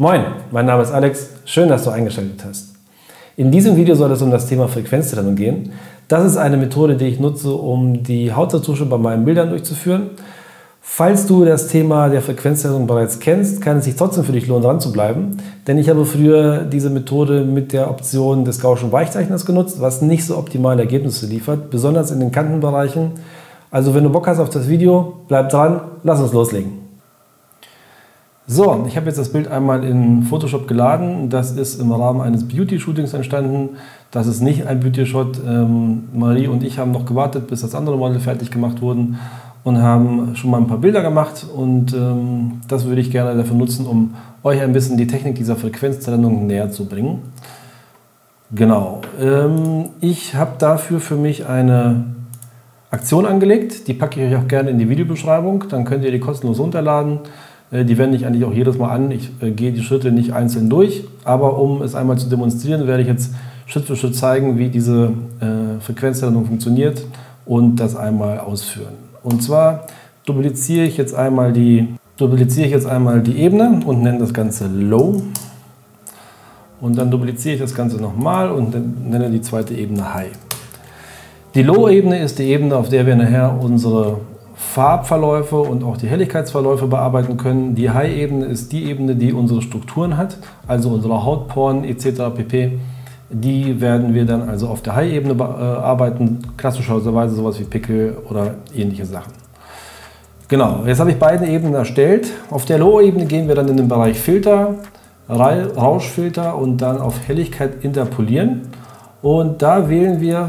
Moin, mein Name ist Alex, schön, dass du eingeschaltet hast. In diesem Video soll es um das Thema Frequenztrennung gehen. Das ist eine Methode, die ich nutze, um die Hautretusche bei meinen Bildern durchzuführen. Falls du das Thema der Frequenztrennung bereits kennst, kann es sich trotzdem für dich lohnen, dran zu bleiben. Denn ich habe früher diese Methode mit der Option des Gaußschen Weichzeichners genutzt, was nicht so optimale Ergebnisse liefert, besonders in den Kantenbereichen. Also wenn du Bock hast auf das Video, bleib dran, lass uns loslegen. So, ich habe jetzt das Bild einmal in Photoshop geladen. Das ist im Rahmen eines Beauty-Shootings entstanden. Das ist nicht ein Beauty-Shot. Marie und ich haben noch gewartet, bis das andere Model fertig gemacht wurden und haben schon mal ein paar Bilder gemacht. Und das würde ich gerne dafür nutzen, um euch ein bisschen die Technik dieser Frequenztrennung näher zu bringen. Genau. Ich habe dafür für mich eine Aktion angelegt. Die packe ich euch auch gerne in die Videobeschreibung. Dann könnt ihr die kostenlos runterladen. Die wende ich eigentlich auch jedes Mal an. Ich gehe die Schritte nicht einzeln durch, aber um es einmal zu demonstrieren, werde ich jetzt Schritt für Schritt zeigen, wie diese Frequenztrennung funktioniert und das einmal ausführen. Und zwar dupliziere ich jetzt einmal die Ebene und nenne das Ganze Low. Und dann dupliziere ich das Ganze nochmal und nenne die zweite Ebene High. Die Low-Ebene ist die Ebene, auf der wir nachher unsere Farbverläufe und auch die Helligkeitsverläufe bearbeiten können. Die High-Ebene ist die Ebene, die unsere Strukturen hat, also unsere Hautporen etc. pp. Die werden wir dann also auf der High-Ebene bearbeiten, klassischerweise sowas wie Pickel oder ähnliche Sachen. Genau, jetzt habe ich beide Ebenen erstellt. Auf der Low-Ebene gehen wir dann in den Bereich Filter, Rauschfilter und dann auf Helligkeit interpolieren. Und da wählen wir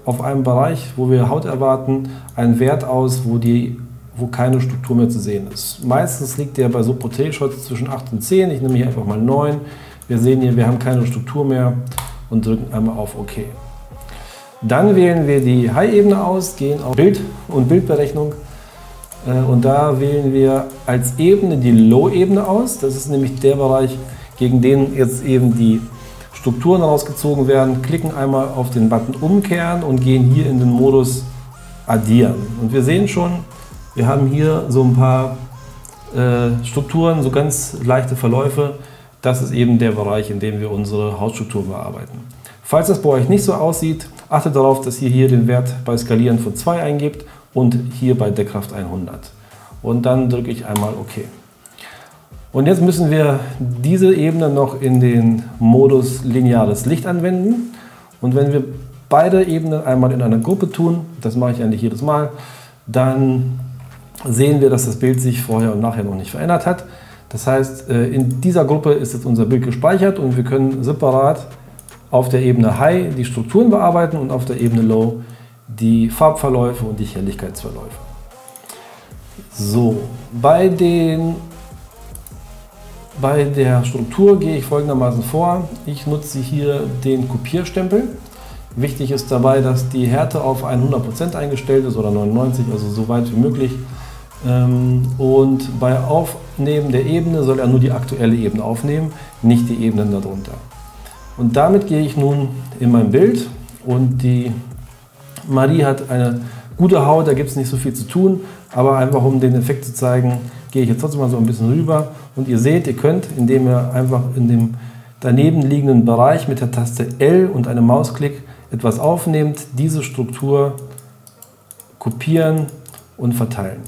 auf einem Bereich, wo wir Haut erwarten, einen Wert aus, wo keine Struktur mehr zu sehen ist. Meistens liegt der bei so Porträtshots zwischen 8 und 10. Ich nehme hier einfach mal 9. Wir sehen hier, wir haben keine Struktur mehr und drücken einmal auf OK. Dann wählen wir die High-Ebene aus, gehen auf Bild und Bildberechnung. Und da wählen wir als Ebene die Low-Ebene aus. Das ist nämlich der Bereich, gegen den jetzt eben die Strukturen rausgezogen werden, klicken einmal auf den Button Umkehren und gehen hier in den Modus Addieren. Und wir sehen schon, wir haben hier so ein paar Strukturen, so ganz leichte Verläufe. Das ist eben der Bereich, in dem wir unsere Hautstruktur bearbeiten. Falls das bei euch nicht so aussieht, achtet darauf, dass ihr hier den Wert bei Skalieren von 2 eingebt und hier bei Deckkraft 100. Und dann drücke ich einmal OK. Und jetzt müssen wir diese Ebene noch in den Modus lineares Licht anwenden. Und wenn wir beide Ebenen einmal in einer Gruppe tun, das mache ich eigentlich jedes Mal, dann sehen wir, dass das Bild sich vorher und nachher noch nicht verändert hat. Das heißt, in dieser Gruppe ist jetzt unser Bild gespeichert und wir können separat auf der Ebene High die Strukturen bearbeiten und auf der Ebene Low die Farbverläufe und die Helligkeitsverläufe. So, bei der Struktur gehe ich folgendermaßen vor. Ich nutze hier den Kopierstempel. Wichtig ist dabei, dass die Härte auf 100% eingestellt ist oder 99%, also so weit wie möglich. Und bei Aufnehmen der Ebene soll er nur die aktuelle Ebene aufnehmen, nicht die Ebenen darunter. Und damit gehe ich nun in mein Bild und die Marie hat eine gute Haut, da gibt es nicht so viel zu tun, aber einfach um den Effekt zu zeigen, gehe ich jetzt trotzdem mal so ein bisschen rüber und ihr seht, ihr könnt, indem ihr einfach in dem daneben liegenden Bereich mit der Taste L und einem Mausklick etwas aufnehmt, diese Struktur kopieren und verteilen.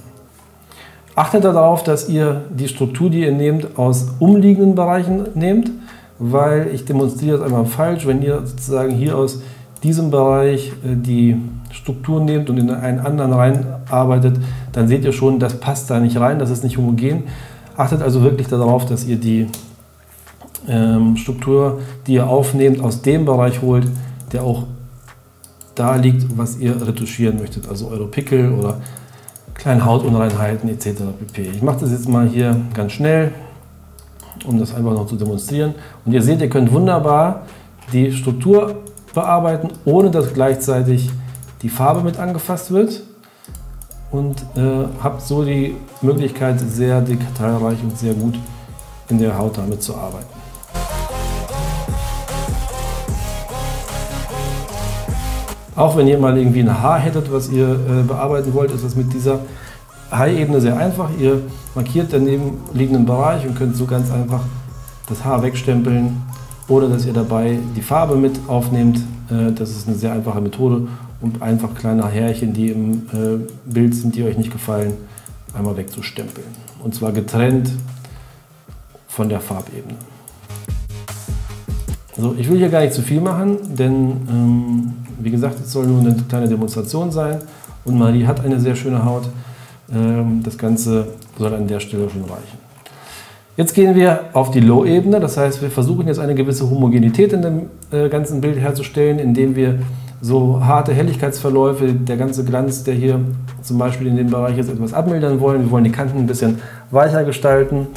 Achtet darauf, dass ihr die Struktur, die ihr nehmt, aus umliegenden Bereichen nehmt, weil ich demonstriere das einmal falsch. Wenn ihr sozusagen hier aus diesem Bereich die Struktur nehmt und in einen anderen reinarbeitet, dann seht ihr schon, das passt da nicht rein, das ist nicht homogen. Achtet also wirklich darauf, dass ihr die Struktur, die ihr aufnehmt, aus dem Bereich holt, der auch da liegt, was ihr retuschieren möchtet, also eure Pickel oder kleine Hautunreinheiten etc. pp. Ich mache das jetzt mal hier ganz schnell, um das einfach noch zu demonstrieren. Und ihr seht, ihr könnt wunderbar die Struktur bearbeiten, ohne dass gleichzeitig die Farbe mit angefasst wird und habt so die Möglichkeit, sehr detailreich und sehr gut in der Haut damit zu arbeiten. Auch wenn ihr mal irgendwie ein Haar hättet, was ihr bearbeiten wollt, ist das mit dieser High-Ebene sehr einfach. Ihr markiert daneben liegenden Bereich und könnt so ganz einfach das Haar wegstempeln, ohne dass ihr dabei die Farbe mit aufnehmt. Das ist eine sehr einfache Methode, um einfach kleine Härchen, die im Bild sind, die euch nicht gefallen, einmal wegzustempeln. Und zwar getrennt von der Farbebene. So, ich will hier gar nicht zu viel machen, denn wie gesagt, es soll nur eine kleine Demonstration sein und Marie hat eine sehr schöne Haut. Das Ganze soll an der Stelle schon reichen. Jetzt gehen wir auf die Low-Ebene, das heißt, wir versuchen jetzt eine gewisse Homogenität in dem ganzen Bild herzustellen, indem wir so harte Helligkeitsverläufe, der ganze Glanz, der hier zum Beispiel in dem Bereich jetzt etwas abmildern wollen. Wir wollen die Kanten ein bisschen weicher gestalten.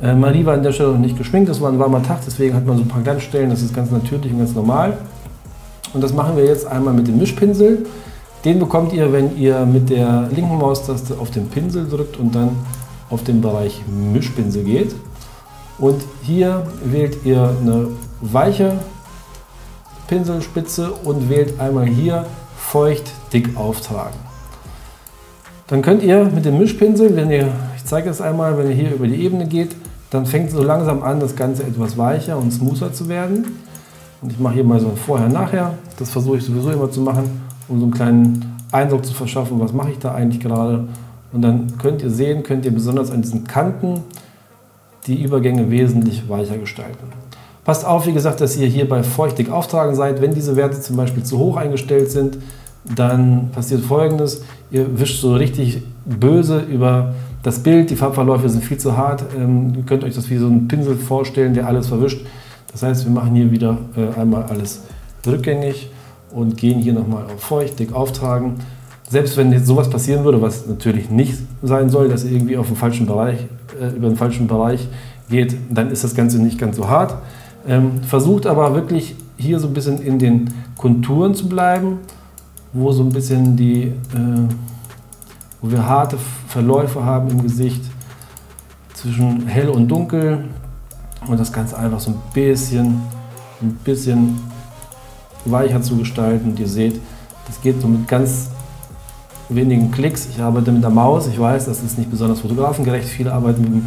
Marie war an der Stelle noch nicht geschminkt, das war ein warmer Tag, deswegen hat man so ein paar Glanzstellen, das ist ganz natürlich und ganz normal. Und das machen wir jetzt einmal mit dem Mischpinsel. Den bekommt ihr, wenn ihr mit der linken Maustaste auf den Pinsel drückt und dann auf den Bereich Mischpinsel geht. Und hier wählt ihr eine weiche Pinselspitze und wählt einmal hier feucht dick auftragen. Dann könnt ihr mit dem Mischpinsel, ich zeige es einmal, wenn ihr hier über die Ebene geht, dann fängt so langsam an, das Ganze etwas weicher und smoother zu werden. Und ich mache hier mal so ein Vorher-Nachher. Das versuche ich sowieso immer zu machen, um so einen kleinen Eindruck zu verschaffen, was mache ich da eigentlich gerade. Und dann könnt ihr sehen, könnt ihr besonders an diesen Kanten die Übergänge wesentlich weicher gestalten. Passt auf, wie gesagt, dass ihr hier bei feuchtig auftragen seid. Wenn diese Werte zum Beispiel zu hoch eingestellt sind, dann passiert Folgendes. Ihr wischt so richtig böse über das Bild, die Farbverläufe sind viel zu hart. Ihr könnt euch das wie so ein Pinsel vorstellen, der alles verwischt. Das heißt, wir machen hier wieder einmal alles rückgängig und gehen hier nochmal auf feuchtig auftragen. Selbst wenn jetzt sowas passieren würde, was natürlich nicht sein soll, dass ihr irgendwie auf den falschen Bereich, über den falschen Bereich geht, dann ist das Ganze nicht ganz so hart. Versucht aber wirklich hier so ein bisschen in den Konturen zu bleiben, wo so ein bisschen wo wir harte Verläufe haben im Gesicht zwischen hell und dunkel und das Ganze einfach so ein bisschen weicher zu gestalten. Und ihr seht, das geht so mit ganz wenigen Klicks. Ich arbeite mit der Maus, ich weiß, das ist nicht besonders fotografengerecht, viele arbeiten mit dem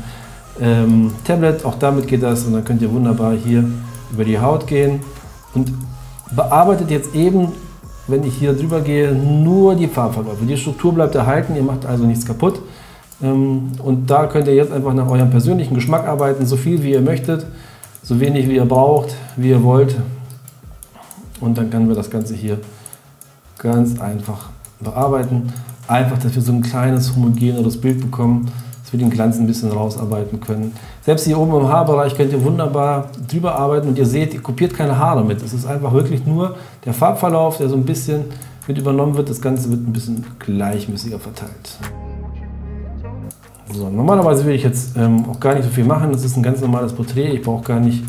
Tablet, auch damit geht das und dann könnt ihr wunderbar hier über die Haut gehen und bearbeitet jetzt eben, wenn ich hier drüber gehe, nur die Farbverläufe. Die Struktur bleibt erhalten, ihr macht also nichts kaputt und da könnt ihr jetzt einfach nach eurem persönlichen Geschmack arbeiten, so viel wie ihr möchtet, so wenig wie ihr braucht, wie ihr wollt und dann können wir das Ganze hier ganz einfach bearbeiten. Einfach, dass wir so ein kleines, homogeneres Bild bekommen, dass wir den Glanz ein bisschen rausarbeiten können. Selbst hier oben im Haarbereich könnt ihr wunderbar drüber arbeiten und ihr seht, ihr kopiert keine Haare mit. Es ist einfach wirklich nur der Farbverlauf, der so ein bisschen mit übernommen wird. Das Ganze wird ein bisschen gleichmäßiger verteilt. So, normalerweise will ich jetzt auch gar nicht so viel machen. Das ist ein ganz normales Porträt. Ich brauche gar nicht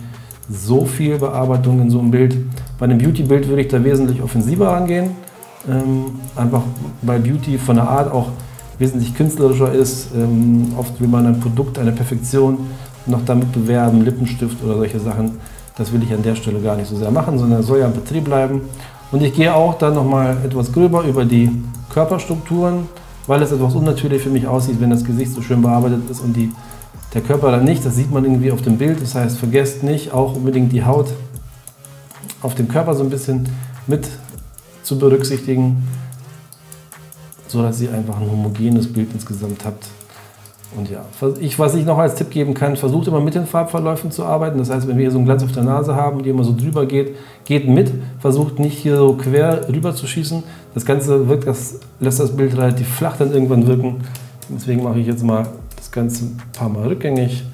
so viel Bearbeitung in so einem Bild. Bei einem Beauty-Bild würde ich da wesentlich offensiver rangehen. Einfach weil Beauty von der Art auch wesentlich künstlerischer ist. Oft will man ein Produkt, eine Perfektion noch damit bewerben, Lippenstift oder solche Sachen. Das will ich an der Stelle gar nicht so sehr machen, sondern es soll ja im Porträt bleiben. Und ich gehe auch dann nochmal etwas gröber über die Körperstrukturen, weil es etwas unnatürlich für mich aussieht, wenn das Gesicht so schön bearbeitet ist und der Körper dann nicht. Das sieht man irgendwie auf dem Bild. Das heißt, vergesst nicht, auch unbedingt die Haut auf dem Körper so ein bisschen mit zu berücksichtigen, so dass ihr einfach ein homogenes Bild insgesamt habt. Und ja, was ich noch als Tipp geben kann, versucht immer mit den Farbverläufen zu arbeiten. Das heißt, wenn wir hier so einen Glanz auf der Nase haben und ihr immer so drüber geht, geht mit, versucht nicht hier so quer rüber zu schießen. Das Ganze lässt das Bild relativ flach dann irgendwann wirken. Deswegen mache ich jetzt mal das Ganze ein paar Mal rückgängig.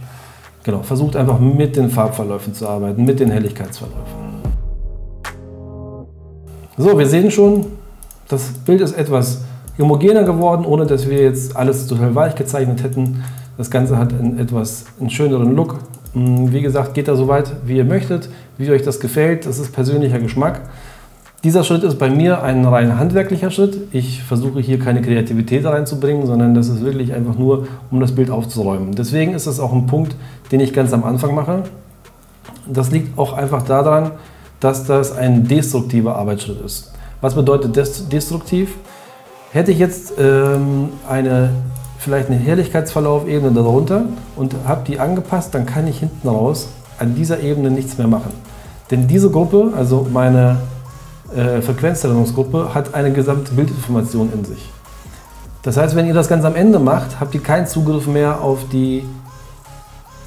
Genau, versucht einfach mit den Farbverläufen zu arbeiten, mit den Helligkeitsverläufen. So, wir sehen schon, das Bild ist etwas homogener geworden, ohne dass wir jetzt alles total weich gezeichnet hätten. Das Ganze hat einen schöneren Look. Wie gesagt, geht da so weit, wie ihr möchtet, wie euch das gefällt. Das ist persönlicher Geschmack. Dieser Schritt ist bei mir ein rein handwerklicher Schritt. Ich versuche hier keine Kreativität reinzubringen, sondern das ist wirklich einfach nur, um das Bild aufzuräumen. Deswegen ist das auch ein Punkt, den ich ganz am Anfang mache. Das liegt auch einfach daran, dass das ein destruktiver Arbeitsschritt ist. Was bedeutet destruktiv? Hätte ich jetzt vielleicht eine Helligkeitsverlaufebene darunter und habe die angepasst, dann kann ich hinten raus an dieser Ebene nichts mehr machen. Denn diese Gruppe, also meine Frequenztrennungsgruppe, hat eine gesamte Bildinformation in sich. Das heißt, wenn ihr das ganz am Ende macht, habt ihr keinen Zugriff mehr auf die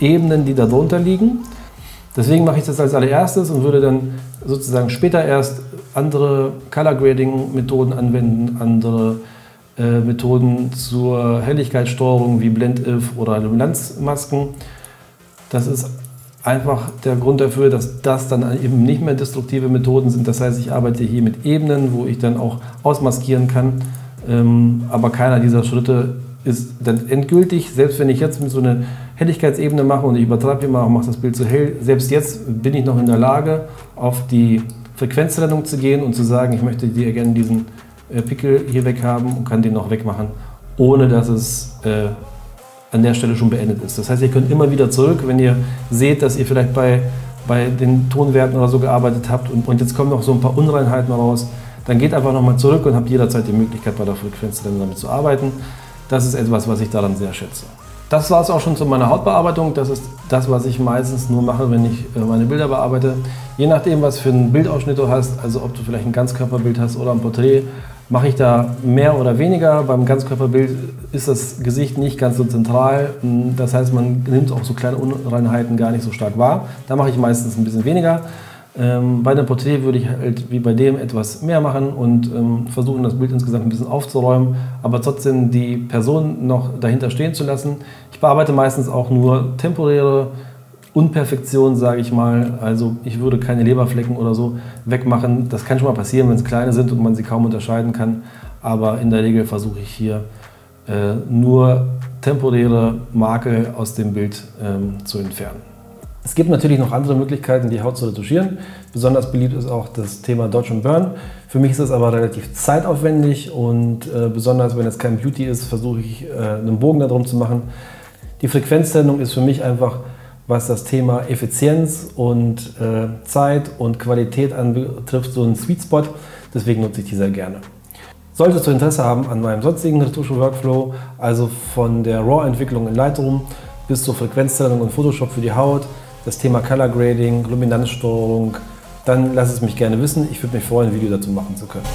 Ebenen, die darunter liegen. Deswegen mache ich das als allererstes und würde dann sozusagen später erst andere Color Grading Methoden anwenden, andere Methoden zur Helligkeitssteuerung wie Blend-If oder Luminanzmasken. Das ist einfach der Grund dafür, dass das dann eben nicht mehr destruktive Methoden sind. Das heißt, ich arbeite hier mit Ebenen, wo ich dann auch ausmaskieren kann. Aber keiner dieser Schritte ist dann endgültig. Selbst wenn ich jetzt mit so einer Helligkeitsebene mache und ich übertreibe hier mal und mache das Bild zu hell, selbst jetzt bin ich noch in der Lage, auf die Frequenztrennung zu gehen und zu sagen, ich möchte hier gerne diesen Pickel hier weg haben und kann den noch wegmachen, ohne dass es an der Stelle schon beendet ist. Das heißt, ihr könnt immer wieder zurück, wenn ihr seht, dass ihr vielleicht bei den Tonwerten oder so gearbeitet habt und jetzt kommen noch so ein paar Unreinheiten raus, dann geht einfach nochmal zurück und habt jederzeit die Möglichkeit, bei der Frequenztrennung damit zu arbeiten. Das ist etwas, was ich daran sehr schätze. Das war es auch schon zu meiner Hautbearbeitung. Das ist das, was ich meistens nur mache, wenn ich meine Bilder bearbeite. Je nachdem, was für einen Bildausschnitt du hast, also ob du vielleicht ein Ganzkörperbild hast oder ein Porträt, mache ich da mehr oder weniger. Beim Ganzkörperbild ist das Gesicht nicht ganz so zentral. Das heißt, man nimmt auch so kleine Unreinheiten gar nicht so stark wahr. Da mache ich meistens ein bisschen weniger. Bei dem Porträt würde ich halt wie bei dem etwas mehr machen und versuchen, das Bild insgesamt ein bisschen aufzuräumen, aber trotzdem die Person noch dahinter stehen zu lassen. Ich bearbeite meistens auch nur temporäre Unperfektionen, sage ich mal. Also ich würde keine Leberflecken oder so wegmachen. Das kann schon mal passieren, wenn es kleine sind und man sie kaum unterscheiden kann. Aber in der Regel versuche ich hier nur temporäre Makel aus dem Bild zu entfernen. Es gibt natürlich noch andere Möglichkeiten, die Haut zu retuschieren. Besonders beliebt ist auch das Thema Dodge and Burn. Für mich ist das aber relativ zeitaufwendig und besonders wenn es kein Beauty ist, versuche ich einen Bogen darum zu machen. Die Frequenztrennung ist für mich einfach, was das Thema Effizienz und Zeit und Qualität anbetrifft, so ein Sweet Spot. Deswegen nutze ich die sehr gerne. Solltest du Interesse haben an meinem sonstigen Retusche-Workflow, also von der RAW-Entwicklung in Lightroom bis zur Frequenztrennung und Photoshop für die Haut, das Thema Color Grading, Luminanzsteuerung, dann lass es mich gerne wissen. Ich würde mich freuen, ein Video dazu machen zu können.